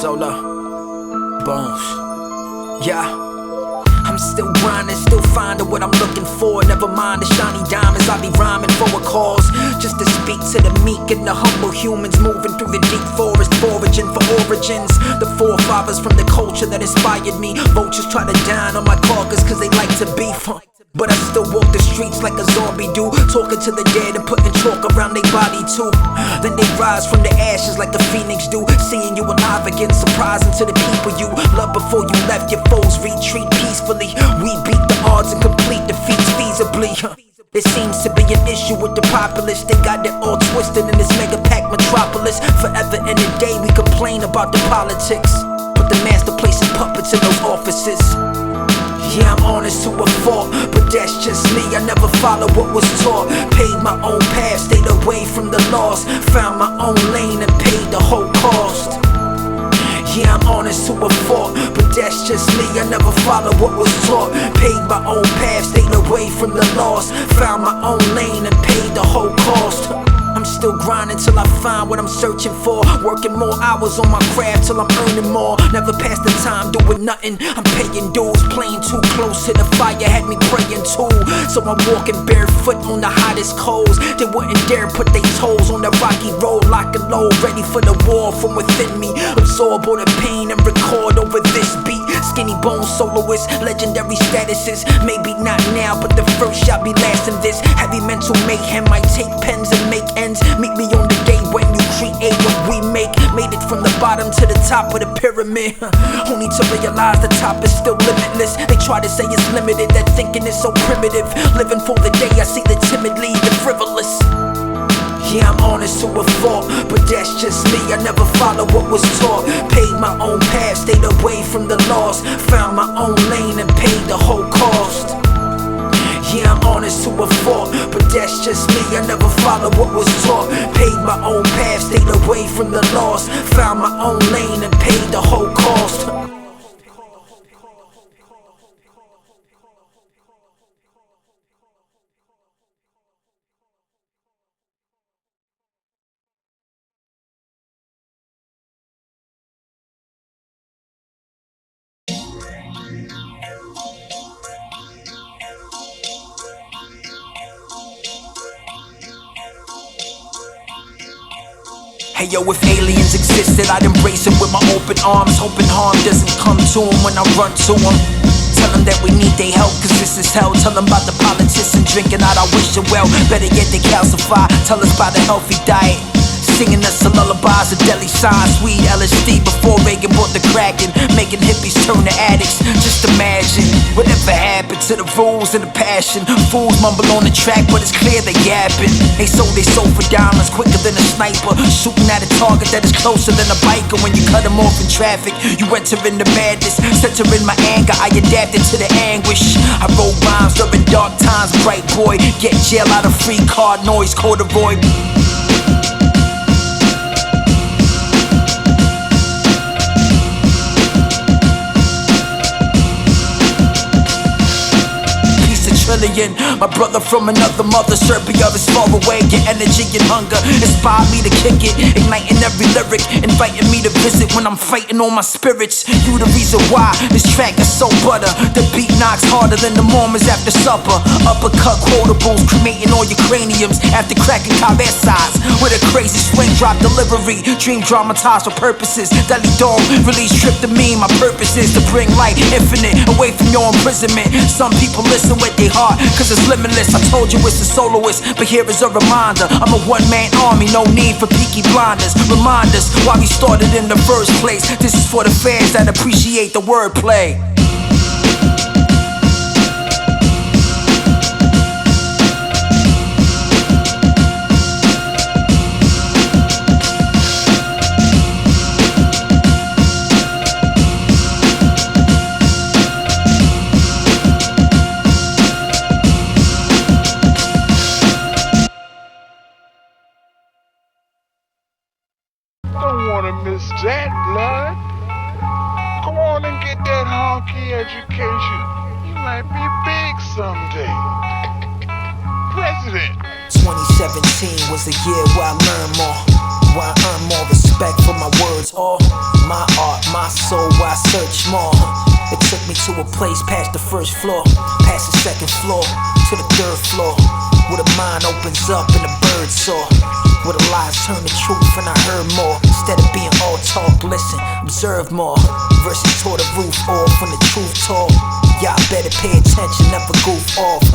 Solo, Bonez, yeah. I'm still grinding, still finding what I'm looking for. Never mind the shiny diamonds, I be rhyming for a cause. Just to speak to the meek and the humble humans moving through the deep forest, foraging for origins. The forefathers from the culture that inspired me. Vultures try to dine on my carcass cause they like to beef. But I still walk the streets like a zombie do, talking to the dead and putting chalk around their body too. Then they rise from the ashes like the phoenix do. Seeing you alive again, surprising to the people you loved before you left. Your foes retreat peacefully. We beat the odds and complete defeats feasibly. There seems to be an issue with the populace. They got it all twisted in this mega-packed metropolis. Forever and a day we complain about the politics. Put the master placing puppets in those offices. Yeah, I'm honest to a fault, but that's just me. I never followed what was taught. Paid my own path, stayed away from the laws. Found my own lane and paid the whole cost. Yeah, I'm honest to a fault, but that's just me. I never followed what was taught. Paid my own path, stayed away from the laws. Found my own lane and paid the whole cost. I'm still grinding till I find what I'm searching for. Working more hours on my craft till I'm earning more. Never past the time doing nothing. I'm paying dues, playing too close to the fire had me praying too. So I'm walking barefoot on the hottest coals. They wouldn't dare put their toes on the rocky road. Lock and load, ready for the war from within me. Absorb all the pain and record over this beat. Skinny bone soloist, legendary statuses. Maybe not now, but the first shot be lasting this. Heavy mental mayhem, might take pens and make ends. Meet me on the day when you create what we make. Made it from the bottom to the top of the pyramid. Only to realize the top is still limitless. They try to say it's limited, that thinking is so primitive. Living for the day, I see the timidly, the frivolous. Yeah, I'm honest to a fault, but that's just me. I never followed what was taught. Paid my own path, stayed away from the laws. Found my own lane and paid the whole cost. Yeah, I'm honest to a fault, but that's just me. I never followed what was taught. Paid my own path, stayed away from the laws. Found my own lane and paid the whole cost. Hey yo, if aliens existed, I'd embrace them with my open arms. Hoping harm doesn't come to them when I run to them. Tell them that we need their help, cause this is hell. Tell them about the politicians drinking out our wish them well. Better yet, they calcify. Tell us about a healthy diet. Singing us some lullabies of deli signs, weed, LSD before Reagan bought the crack and making hippies turn to addicts. Just imagine whatever happened to the rules and the passion. Fools mumble on the track, but it's clear they yapping. They sold their soul for diamonds quicker than a sniper, shooting at a target that is closer than a biker. When you cut them off in traffic, you enter into madness. Centering my anger, I adapted to the anguish. I wrote rhymes during dark times, bright boy. Get jail out of free card noise, corduroy. Trilian, my brother from another mother. Serbia is far away. Your energy and hunger inspire me to kick it, igniting every lyric, inviting me to visit when I'm fighting all my spirits. You the reason why this track is so butter. The beat knocks harder than the Mormons after supper. Uppercut quotables, cremating all your craniums after cracking cabezas with a crazy swing drop delivery. Dream dramatized for purposes. Deli Dome release tryptamine. My purpose is to bring light infinite away from your imprisonment. Some people listen with their heart, cause it's limitless. I told you it's a soloist, but here is a reminder. I'm a one-man army, no need for peaky blinders. Remind us why we started in the first place. This is for the fans that appreciate the wordplay. Don't want to miss that, blood. Go on and get that honky education. You might be big someday. President. 2017 was the year where I learned more. where I earn more respect for my words. All my art, my soul, where I search more. It took me to a place past the first floor, past the second floor, to the third floor, where the mind opens up and the birds soar, where the lies turn to truth and I heard more. Instead of being all talk, listen, observe more. Verses tore the roof off when the truth tall. Y'all better pay attention, never goof off.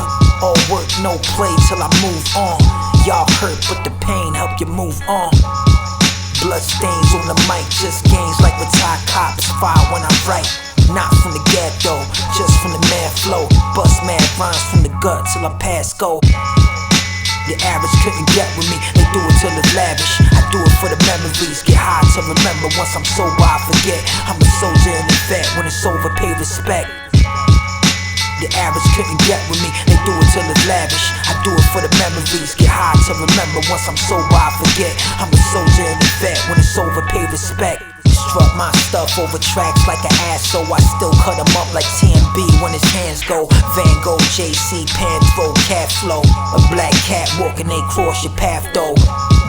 All work, no play till I move on. Y'all hurt, but the pain help you move on. Blood stains on the mic, just gains like retired cops. Fire when I write, not from the ghetto, just from the mad flow. Bust mad rhymes from the gut till I pass go. The average couldn't get with me, they do it till it's lavish. I do it for the memories, get high to remember. Once I'm sober I forget, I'm a soldier in the vet. When it's over, pay respect. The average couldn't get with me, they do it till it's lavish. I do it for the memories, get high to remember. Once I'm sober I forget, I'm a soldier in the vet. When it's over, pay respect. Struck my stuff over tracks like an ass, so I still cut them up like TMB when his hands go. Van Gogh, JC, Panthro, cat flow. A black cat walking, they cross your path though.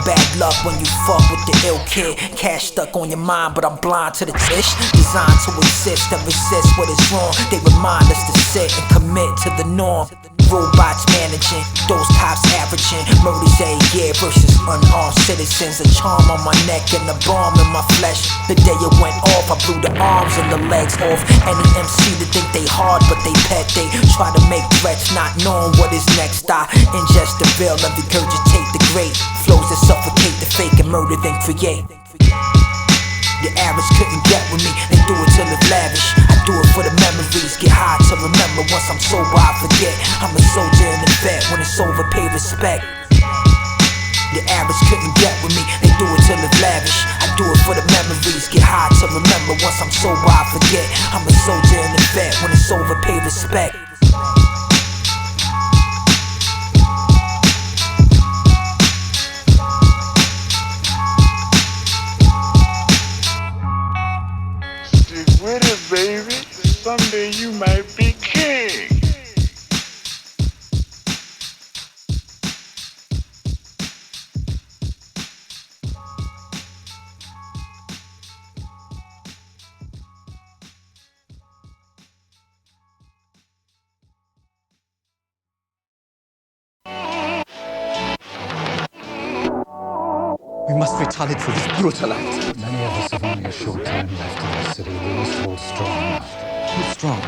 Bad luck when you fuck with the ill kid. Cash stuck on your mind, but I'm blind to the tish. Designed to exist and resist what is wrong. They remind us to sit and commit to the norm. Robots managing, those cops averaging murders a year versus unarmed citizens. A charm on my neck and a bomb in my flesh. The day it went off, I blew the arms and the legs off. Any MC to think they hard, but they pet. They try to make threats, not knowing what is next. I ingest the veil and regurgitate the great flows that suffocate the fake and murder then create. The average couldn't get with me, they do it till it's lavish. I do it for the memories, get high to remember. Once I'm sober I forget, I'm a soldier in the vet. When it's over, pay respect. The average couldn't get with me, they do it till it's lavish. I do it for the memories, get high to remember. Once I'm sober I forget, I'm a soldier in the vet. When it's over, pay respect. With it, baby. Someday you might be king. We must retaliate for this brutal act. Many of us have only a short time left in the city. We must hold strong. Who's strong?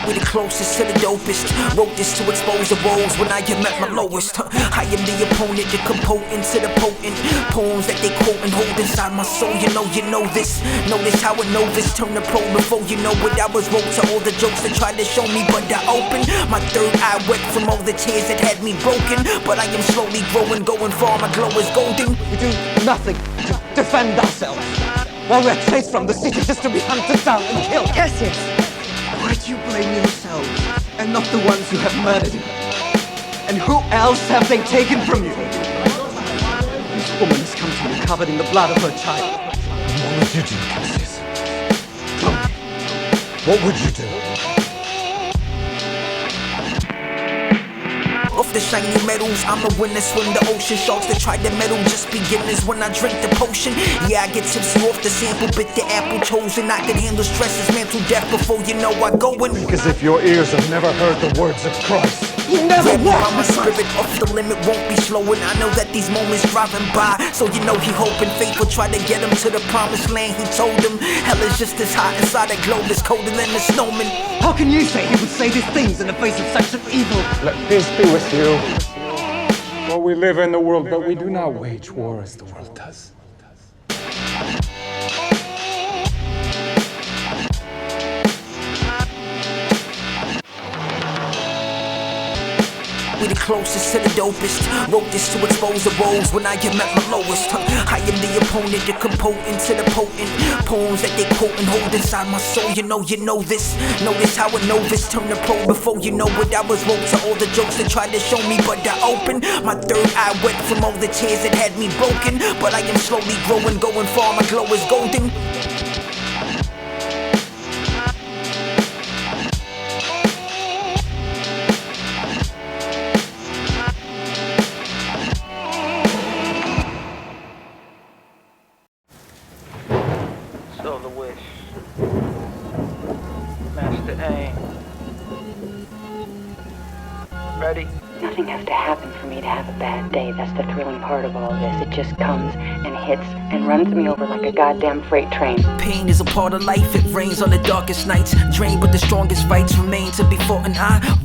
We the closest to the dopest. Wrote this to expose the woes when I am at my lowest. I am the opponent, the component to the potent poems that they quote and hold inside my soul. You know this. Notice how a novice turned to pro before you know what I was. Wrote to all the jokes that tried to show me, but I opened my third eye wet from all the tears that had me broken. But I am slowly growing, going far. My glow is golden. We do nothing to defend ourselves while we're chased from the city just to be hunted down and killed. Cassius! Why do you blame yourselves and not the ones who have murdered him? And who else have they taken from you? This woman has come to me covered in the blood of her child. And what would you do, Cassius? Tell me. What would you do? Off the shiny metals, I'm a winner. Swim the ocean. Sharks that tried to meddle, just beginners when I drink the potion. Yeah, I get tipsy off the sample, bit the apple chosen. I can handle stresses, mental death before you know I go in. As if your ears have never heard the words of Christ. You never walk. My spirit off the limit won't be slowing. I know that these moments driving by, so you know he hoping fate will try to get him to the promised land. He told him hell is just as hot inside a globe, it's colder than a snowman. How can you say he would say these things in the face of such an evil? Let peace be with you. For we live in the world, but we do not wage war as the world does. We the closest to the dopest. Wrote this to expose the woes when I am at my lowest. I am the opponent, the component to the potent poems that they quote and hold inside my soul. You know this. Notice how a novice turned to pro before you know what I was. Wrote to all the jokes that tried to show me, but I opened my third eye wet from all the tears that had me broken. But I am slowly growing, going far. My glow is golden. Ready? Nothing has to happen for me to have a bad day. That's the thrilling part of all this. It just comes and hits and runs me over like a goddamn freight train. Pain is a part of life. It rains on the darkest nights. Drained, but the strongest fights remain to be fought. And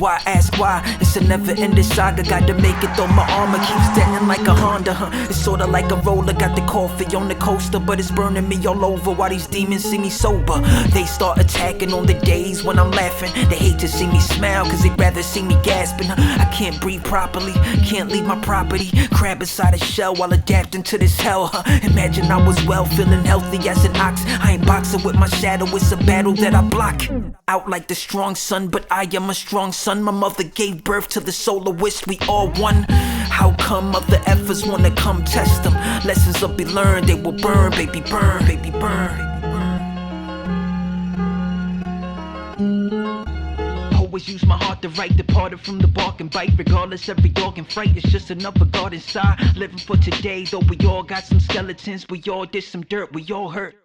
why ask why? It's a never-ending saga. Got to make it though my armor keeps denting like a Honda. It's sorta like a roller. Got the coffee on the coaster, but it's burning me all over. While these demons see me sober, they start attacking on the days when I'm laughing. They hate to see me smile, cause they'd rather see me gasping. I can't breathe properly, can't leave my property. Crab inside a shell while adapting to this hell. Imagine I was well, feeling healthy as an ox. I ain't boxing with my shadow, it's a battle that I block. Out like the strong sun, but I am a strong son. My mother gave birth to the soloist, we all won. How come other efforts wanna come test them? Lessons will be learned, they will burn, baby burn, baby burn. Always use my heart to write, departed from the bark and bite. Regardless, every dog in fright is just another god inside. Living for today, though we all got some skeletons. We all did some dirt, we all hurt.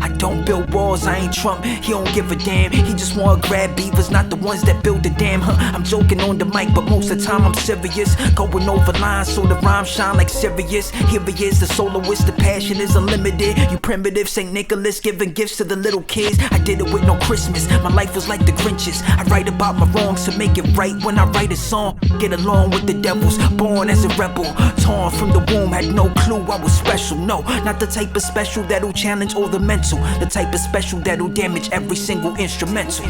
I don't build walls, I ain't Trump, he don't give a damn. He just wanna grab beavers, not the ones that build the dam. I'm joking on the mic, but most of the time I'm serious. Going over lines so the rhymes shine like Sirius. Here he is, the soloist, the passion is unlimited. You primitive St. Nicholas, giving gifts to the little kids. I did it with no Christmas, my life was like the Grinch's. I write about my wrongs to make it right when I write a song. Get along with the devils, born as a rebel. Torn from the womb, had no clue I was special. No, not the type of special that'll challenge all the mental. The type of special that'll damage every single instrumental.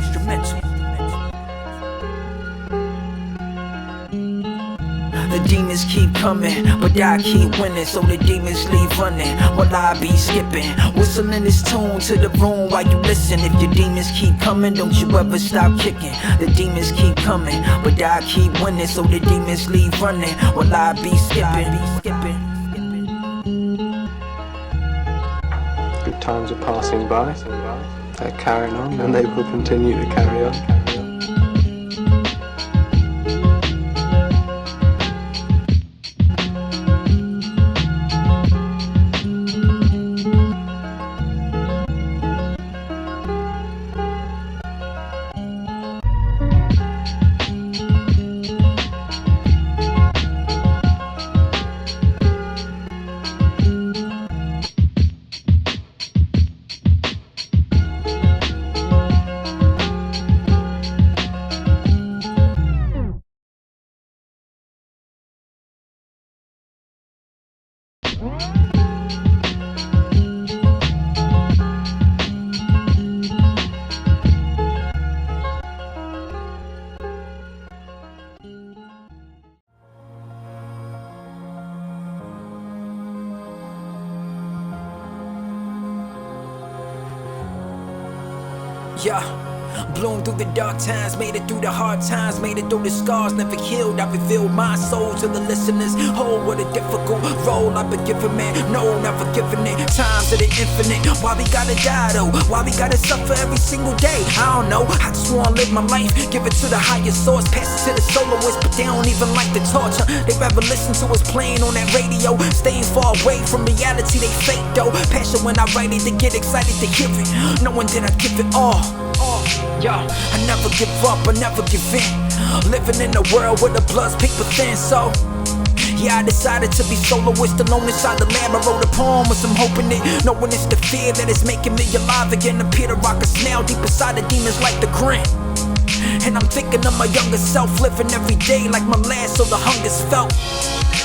The demons keep coming, but I keep winning. So the demons leave running while I be skipping. Whistling this tune to the room while you listen. If your demons keep coming, don't you ever stop kicking. The demons keep coming, but I keep winning. So the demons leave running while I be skipping. Good times are passing by, they're carrying on and they will continue to carry on. Yeah, bloomed through the dark times, made it through the hard times, made it through the scars, never healed. I revealed my soul to the listeners. Oh, what a difficult role I've been given, man. No, never giving it. Times of the infinite. Why we gotta die though? Why we gotta suffer every single day? I don't know. I just wanna live my life, give it to the highest source, pass it to the soloist, but they don't even like the torch. They rather listen to us playing on that radio, staying far away from reality. They fake though. Passion when I write it, they get excited to hear it, knowing that I give it all. Yeah, I never give up, I never give in. Living in a world where the blood's paper thin, so yeah, I decided to be soloist alone inside the lab. I wrote a poem with some hope in it, knowing it's the fear that is making me alive again. Appear to rock a snail deep inside the demons like the grin. And I'm thinking of my younger self, living every day like my last, so the hunger's felt.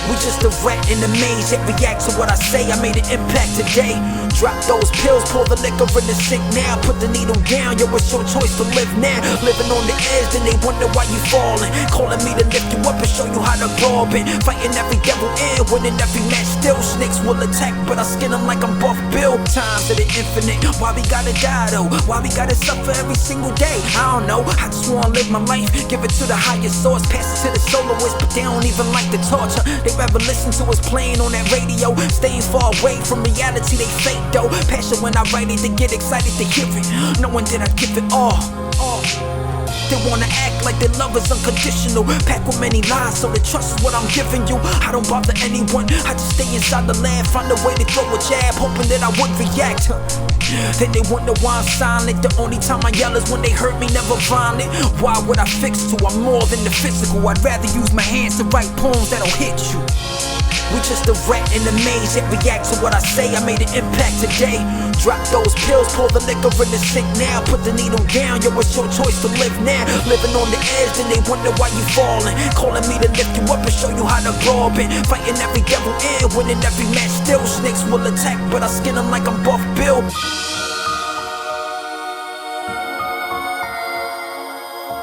We just a rat in the maze, yet react to what I say. I made an impact today. Drop those pills, pour the liquor in the sink now. Put the needle down, yo, it's your choice to live now. Living on the edge, then they wonder why you falling. Calling me to lift you up and show you how to grow up. Fighting every devil in, winning every match still. Snakes will attack, but I skin them like I'm Buff Bill. Times of the infinite, why we gotta die though? Why we gotta suffer every single day? I don't know, I just wanna live my life, give it to the highest source, pass it to the soloist, but they don't even like the torture. They rather listen to us playing on that radio, staying far away from reality. They fake though. Passion when I write it, they get excited to hear it, knowing that I give it all. They wanna act like their love is unconditional. Packed with many lies, so the trust is what I'm giving you. I don't bother anyone, I just stay inside the lab. Find a way to throw a jab, hoping that I would react. Then they wonder why I'm silent. The only time I yell is when they hurt me, never violent. Why would I fix to? I'm more than the physical. I'd rather use my hands to write poems that'll hit you. We just a rat in the maze, yet react to what I say. I made an impact today. Drop those pills, pour the liquor in the sink now. Put the needle down, yo, it's your choice to live now. Living on the edge, then they wonder why you falling. Calling me to lift you up and show you how to grow up. And fighting every devil in, winning every match still. Snakes will attack, but I skin them like I'm Buff Bill.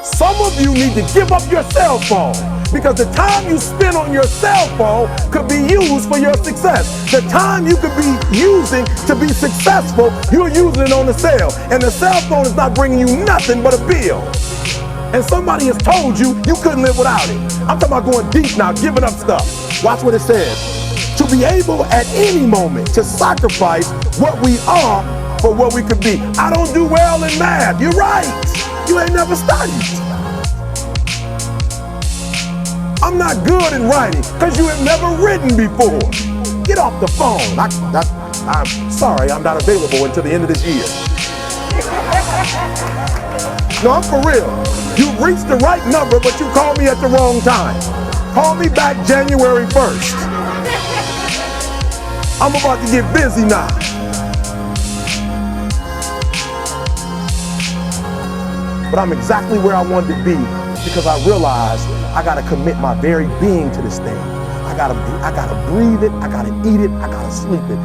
Some of you need to give up your cell phone, because the time you spend on your cell phone could be used for your success. The time you could be using to be successful, you're using it on the cell. And the cell phone is not bringing you nothing but a bill. And somebody has told you you couldn't live without it. I'm talking about going deep now, giving up stuff. Watch what it says. To be able at any moment to sacrifice what we are for what we could be. I don't do well in math. You're right. You ain't never studied. I'm not good in writing because you have never written before. Get off the phone. I'm sorry, I'm not available until the end of this year. No, I'm for real. You reached the right number, but you called me at the wrong time. Call me back January 1st. I'm about to get busy now. But I'm exactly where I wanted to be because I realized I gotta commit my very being to this thing. I gotta breathe it, I gotta eat it, I gotta sleep it.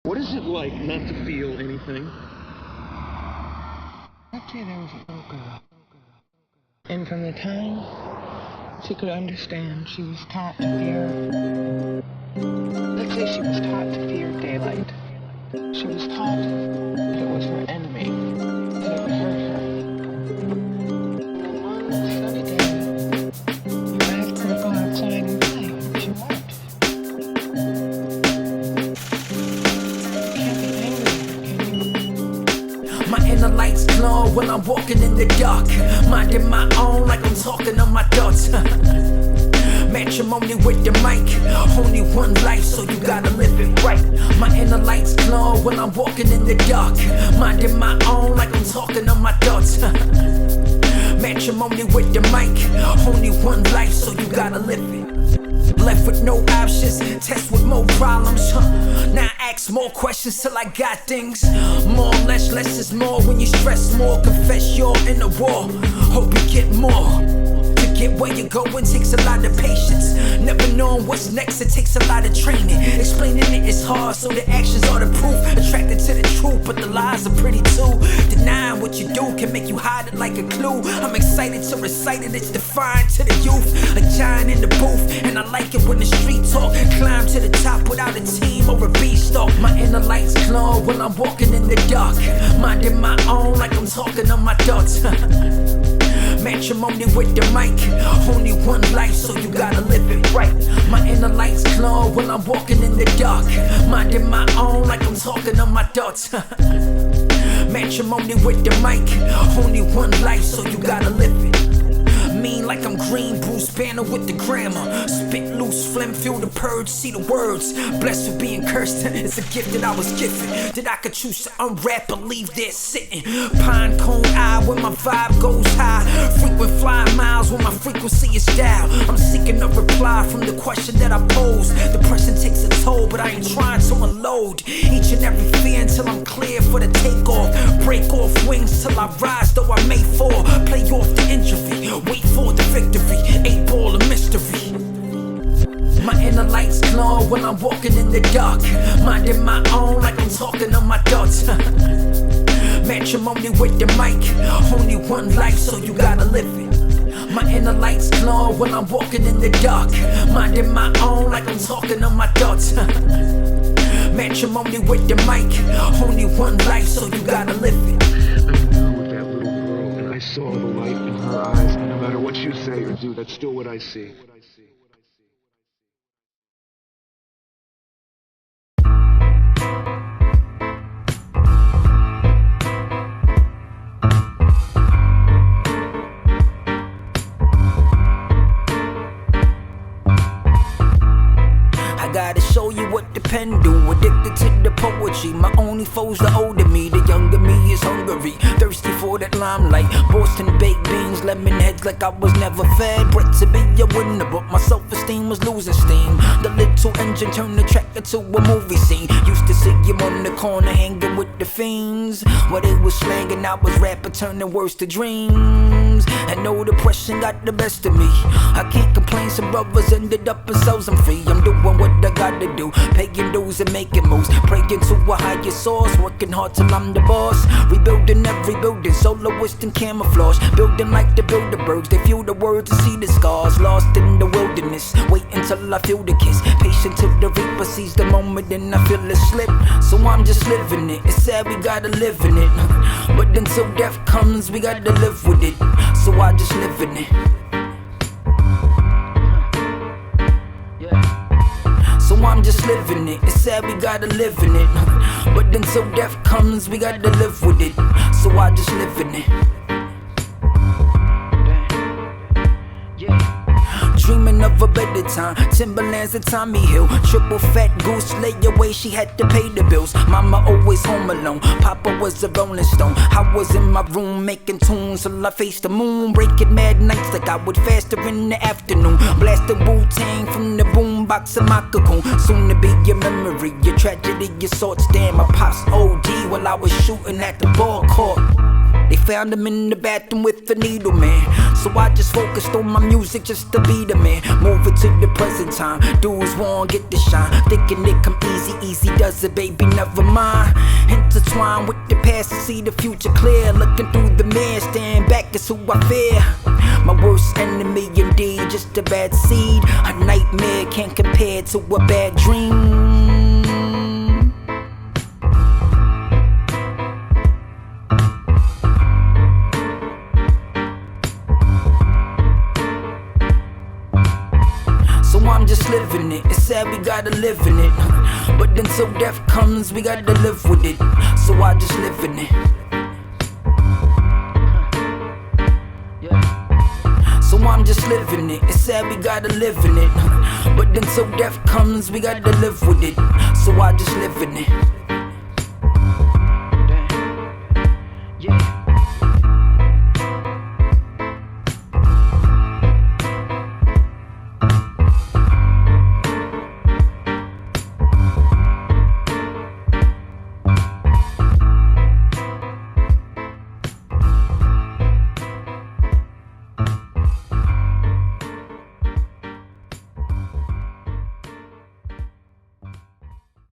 What is it like not to feel anything? I'd say there was a little girl. And from the time she could understand, she was taught to fear. Let's say she was taught to fear daylight. She was taught that it was her enemy, that it would hurt her. And one sunny day, you asked her to go outside and play, and she won't. The lights glow when I'm walking in the dark, minding my own like I'm talking to my thoughts. Matrimony with the mic, only one life, so you gotta live it right. My inner lights glow when I'm walking in the dark, minding my own like I'm talking to my thoughts. Matrimony with the mic, only one life, so you gotta live it. Left with no options, test with more problems. Now I ask more questions till I got things. More, less is more when you stress more. Confess your inner war, hope you get more. To get where you're going takes a lot of patience. Never knowing what's next, it takes a lot of training. Explaining it is hard, so the actions are the proof. Attracted to the truth, but the lies are pretty too. Denying what you do can make you hide it like a clue. I'm excited to recite it, it's defined to the youth. A giant in the booth, and I like it when the street talk. Climb to the top without a team or a beanstalk. My inner lights glow when I'm walking in the dark, minding my own like I'm talking to my thoughts. Matrimony with the mic, only one life, so you gotta live it right. My inner lights glow when I'm walking in the dark, minding my own like I'm talking to my thoughts. Matrimony with the mic, only one life, so you gotta live it. Mean like I'm green, Bruce Banner with the grammar. Spit loose, phlegm, feel the purge, see the words. Blessed for being cursed, it's a gift that I was given, that I could choose to unwrap or leave there sitting. Pine cone eye when my vibe goes high. Frequent fly miles when my frequency is down. I'm seeking a reply from the question that I pose. Depression takes a toll, but I ain't trying to unload each and every fear until I'm clear for the takeoff. Break off wings till I rise, though I may fall. Play off the injury, wait for the victory, 8 ball of mystery. My inner lights glow when I'm walking in the dark, minding my own like I'm talking to my thoughts. Matrimony with the mic, only one life, so you gotta live it. My inner lights glow when I'm walking in the dark, minding my own like I'm talking to my thoughts. Matrimony with the mic, only one life, so you gotta live it. her eyes. No matter what you say or do, that's still what I see. Gotta show you what the pen do. Addicted to the poetry. My only foes the older me. The younger me is hungry, thirsty for that limelight. Boston baked beans, lemon heads like I was never fed. Bred to be a winner, but my self-esteem was losing steam. The little engine turned the track into a movie scene. Used to see him on the corner hanging with the fiends. While they was slanging, I was rapping, turning words to dreams. And no depression got the best of me. I can't complain, some brothers ended up in cells, I'm free. I'm doing what I gotta do, paying dues and making moves, praying to a higher source, working hard till I'm the boss. Rebuilding every building, soloist and camouflage, building like the Bilderbergs. They feel the words and see the scars, lost in the wilderness. Wait until I feel the kiss, patient till the reaper sees the moment and I feel it slip. So I'm just living it. It's sad we gotta live in it, but until death comes we gotta live with it. So I just live in it. So I'm just living it. It's sad we gotta live in it, but until death comes we gotta live with it. So I just live in it. Dreaming of a better time, Timberlands and Tommy Hill. Triple fat goose lay away, she had to pay the bills. Mama always home alone, Papa was a rolling stone. I was in my room making tunes till I faced the moon. Breaking mad nights like I would faster in the afternoon. Blasting Wu-Tang from the boombox in my cocoon. Soon to be your memory, your tragedy, your sorts. Damn, my pops OD while I was shooting at the ball court. They found him in the bathroom with the needle, man. So I just focused on my music just to be the man. Moving to the present time, dudes won't get the shine. Thinking it come easy, easy does it, baby, never mind. Intertwined with the past to see the future clear. Looking through the mirror, staring back is who I fear. My worst enemy indeed, just a bad seed. A nightmare can't compare to a bad dream. I'm just living it. It's sad we gotta live in it, but until death comes we gotta live with it. So I just live in it. So I'm just living it. It's sad we gotta live in it, but until death comes we gotta live with it. So I just live in it.